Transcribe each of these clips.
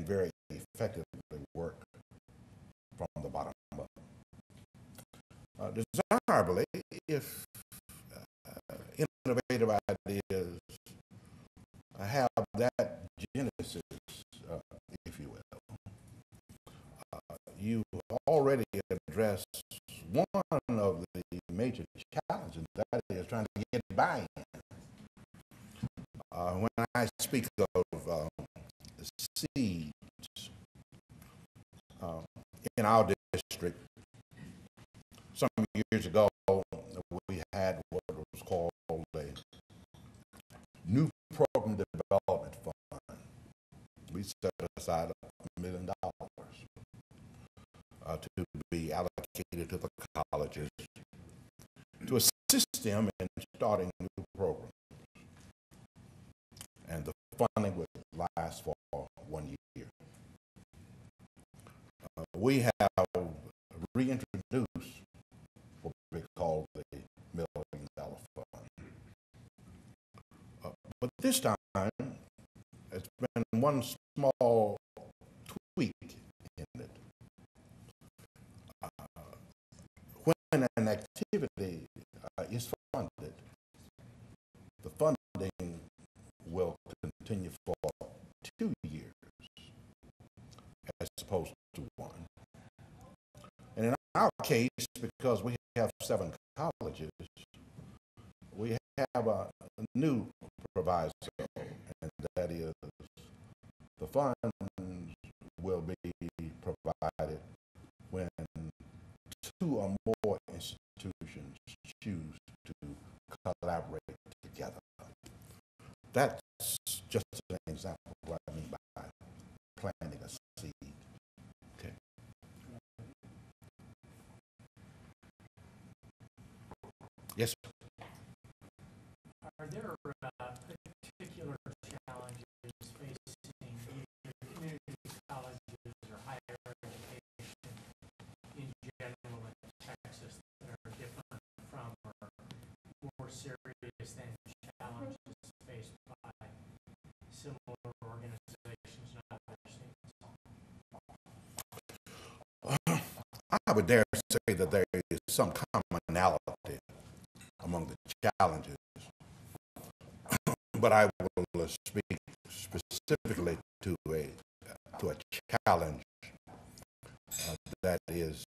very effectively work from the bottom up. Desirably, if innovative ideas have that genesis, if you will, you already addressed one of the major challenges, that is trying to get buy-in. When I speak of seeds in our district, some years ago, we had what was called a new program development fund. We set aside $1 million to be allocated to the colleges to assist them in starting new programs. And the funding would last for 1 year. We have reintroduced what we call the $1 million fund. But this time, it's been one small tweak in it. When an activity is funded, the funding will continue for 2 years as opposed to 1. And in our case, because we have 7 colleges, we have a new proviso, and that is the funds will be provided when 2 or more institutions choose to collaborate together. That's just an example of what I mean by planting a seed. Okay. Yes, sir. Are there particular challenges facing either community colleges or higher education in general in Texas that are different from or more serious than challenges faced by similar organizations in other states? I would dare say that there is some commonality among the challenges, but I will speak specifically to a challenge that is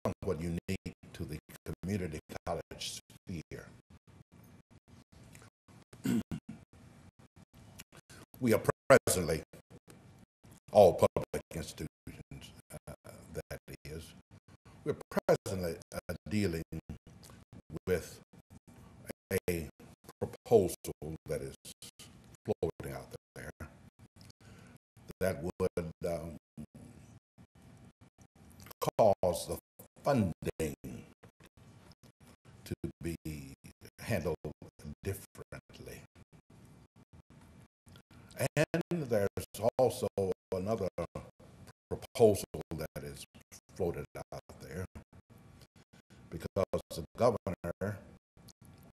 somewhat unique to the community college sphere. We are presently, all public institutions, that is, we're presently dealing with a proposal that is floating out there that would cause the funding to be handled differently. And there's also another proposal that is floated out there because the governor,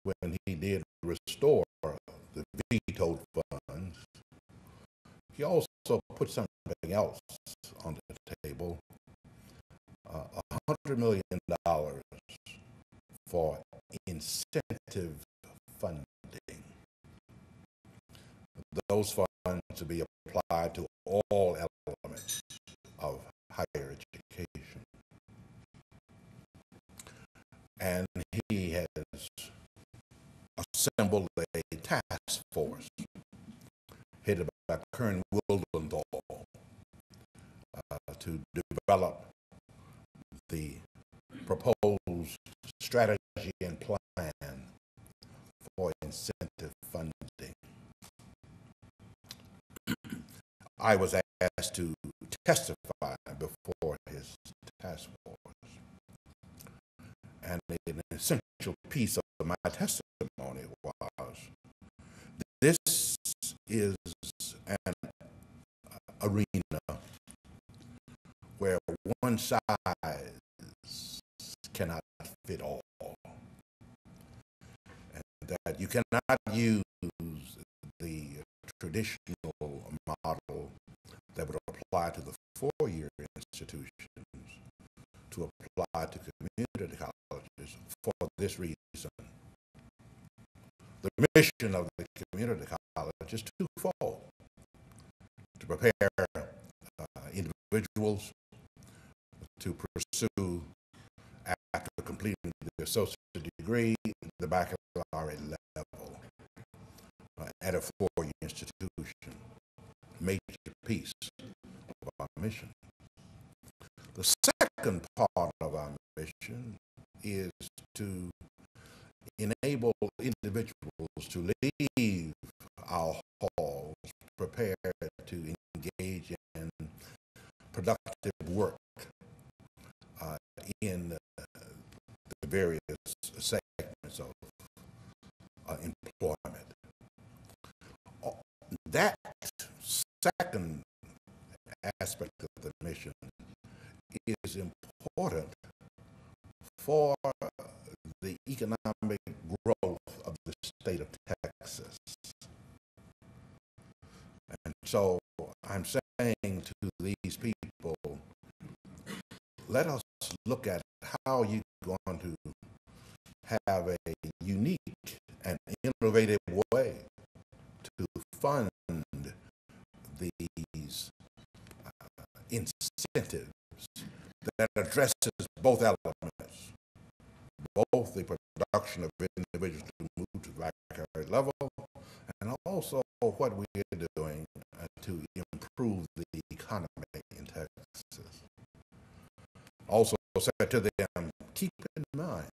when he did restore the vetoed funds, he also put something else on the table, $100 million for incentive funding. Those funds to be applied to all elements of higher education. And he has assembled a task force headed by Kern Wildenthal to develop the proposed strategy and plan for incentive funding. I was asked to testify before his task force, and an essential piece of my testimony was, this is an arena where one size cannot fit all, and that you cannot use the traditional model that would apply to the four-year institutions to apply to community colleges for this reason. The mission of the community college is twofold: to prepare individuals to pursue, after completing the associate degree, the baccalaureate level at a four-year institution, major piece of our mission. The second part of our mission is to enable individuals to leave our halls prepared to engage in productive work in the various segments of employment. That second aspect of the mission is important for the economic growth of the state of Texas. And so I'm saying to these people, let us look at how you're going to have a unique and innovative way to fund these incentives that addresses both elements, both the production of individuals to move to the baccalaureate level, and also what we are doing to improve the economy in Texas. Also said to them, keep in mind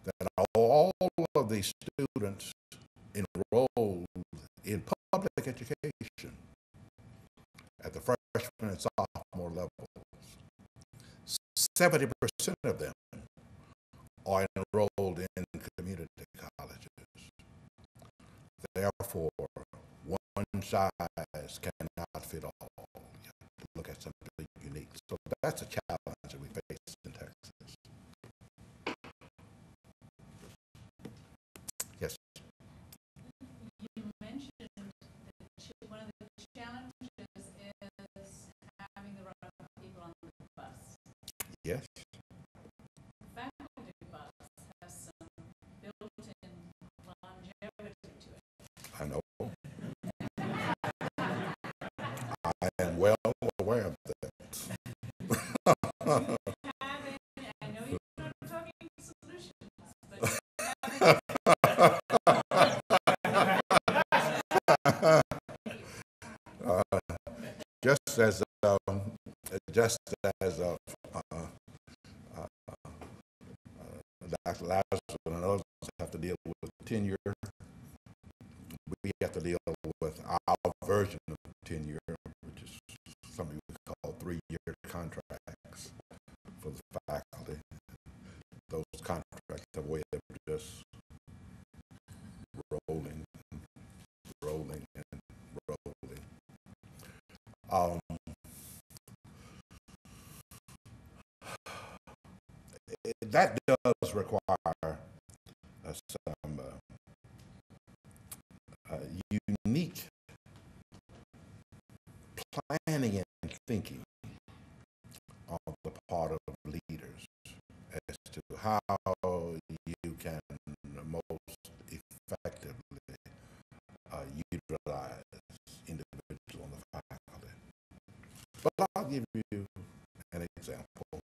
that all of these students enrolled in public education at the freshman and sophomore levels, 70% of them are enrolled in community colleges. Therefore, one size cannot fit all. You have to look at something unique. So that's a challenge that we face in Texas. Yes. You mentioned that one of the challenges is having the right people on the bus. Yes. The faculty bus has some built-in longevity to it. I know. I am well aware of that. I know you're not talking solutions, but just as Dr. Lassiter and others have to deal with tenure, we have to deal with our version of tenure, which is something we call 3-year contracts for the faculty. Those contracts have a way of just rolling and rolling. That does require some unique planning and thinking on the part of leaders as to how you can most effectively utilize individuals on the faculty. But I'll give you an example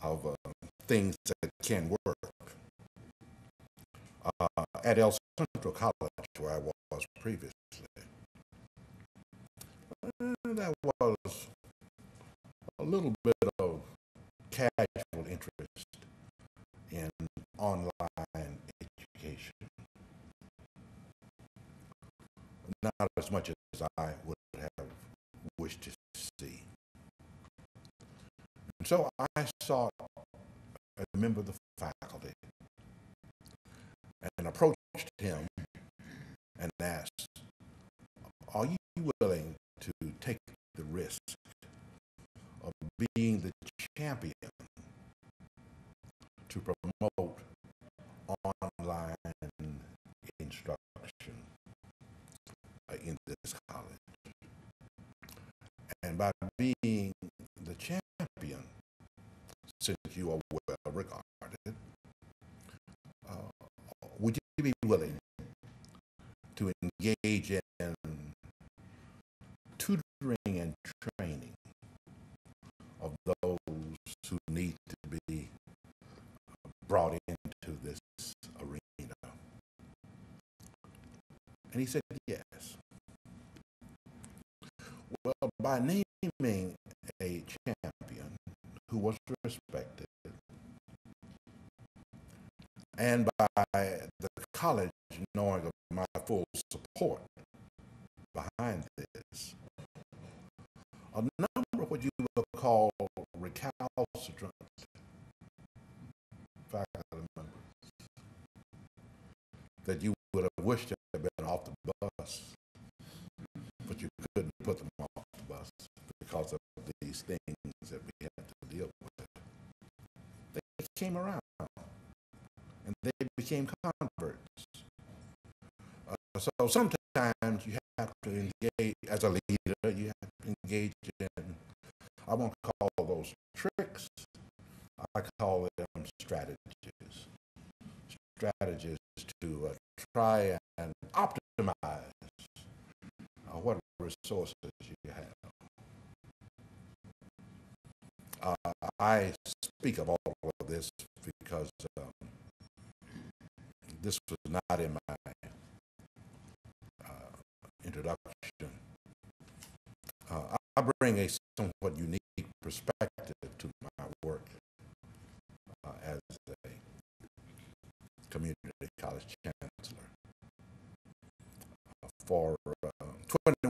of things that can work. At El Central College, where I was previously, there was a little bit of casual interest in online education. Not as much as I would have wished to see. And so I sought a member of the faculty and approached him and asked, are you willing to take the risk of being the champion to promote online instruction in this college? by being the champion, since you are well regarded, would you be willing to engage in tutoring and training of those who need to be brought into this arena? And he said yes. Well, by naming a champion who was respected, and by the college knowing of my full support behind this, a number of what you would call recalcitrant faculty members that you would have wished to have been off the bus, but you couldn't put them off the bus because of these things that we had to deal with. They came around and they became converts. So sometimes you have to engage, as a leader, you have to engage in, I won't call those tricks, I call them strategies. Strategies to try and optimize what resources you have. I speak of all of this because this was not in my introduction. I bring a somewhat unique perspective to my work as a community college chancellor. For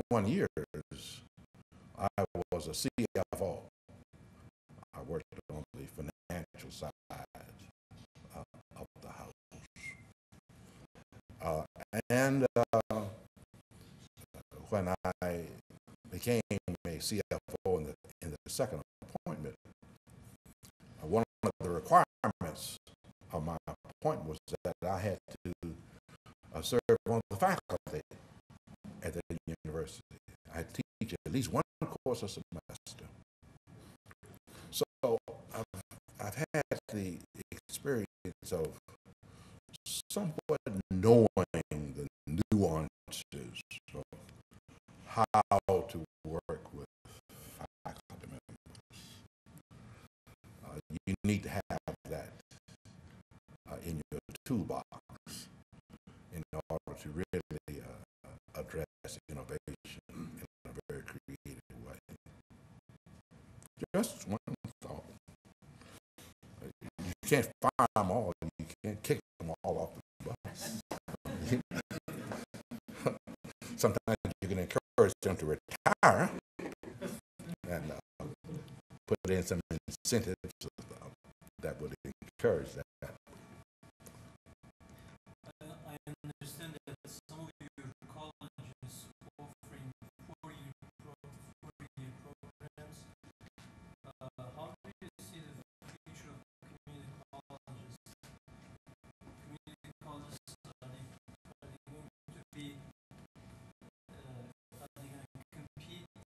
21 years, I was a CFO. I worked on the financial side of the house. And when I became a CFO in the second appointment, one of the requirements of my appointment was that I had to serve on the faculty at the university. I teach at least one course a semester. So I've had the experience of somewhat knowing the nuances of how to work with faculty members. You need to have that in your toolbox in order to really address innovation in a very creative way. Just one thought. You can't fire them all. You can't kick them all off the bus. Sometimes you can encourage them to retire and put in some incentives that would encourage that. I understand that some of your colleges offering four-year programs. How do you see the future of community colleges? Community colleges, are they going to be, are they going to compete with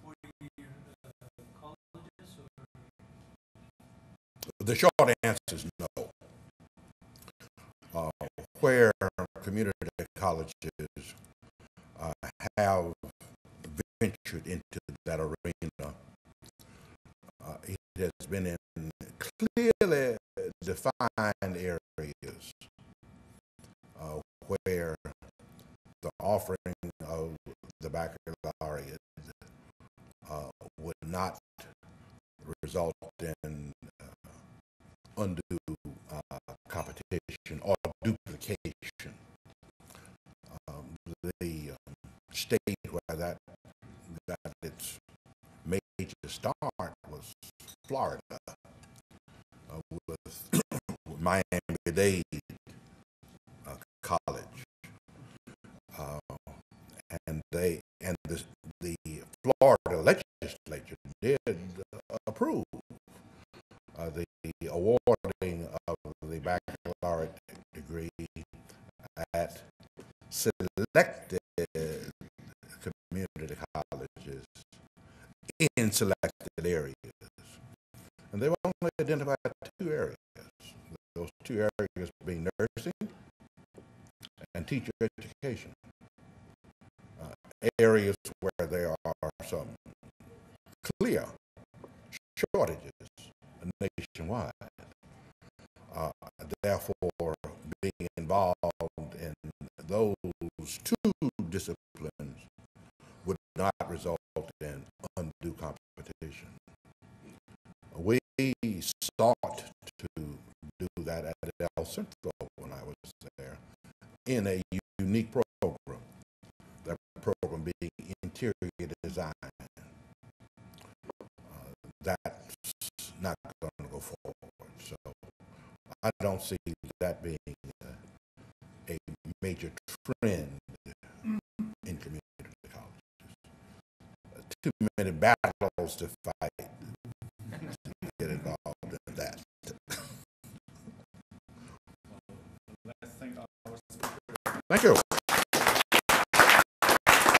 four-year colleges, or? The short answer is no. Where community colleges have ventured into that arena, it has been in clearly defined areas where the offering of the baccalaureate would not result in undue competition or duplication. The state where that got its major start was Florida, with Miami-Dade College, and the Florida legislature did approve the awarding of the baccalaureate degree at selected community colleges in selected areas. And they've only identified 2 areas. Those 2 areas being nursing and teacher education. Areas where there are some clear shortages nationwide. Therefore, being involved in those 2 disciplines would not result in undue competition. We sought to do that at El Centro when I was there in a unique program, that program being interior design. That's not going to go forward. So I don't see that being a major trend in community colleges. Too many battles to fight to get involved in that. Thank you.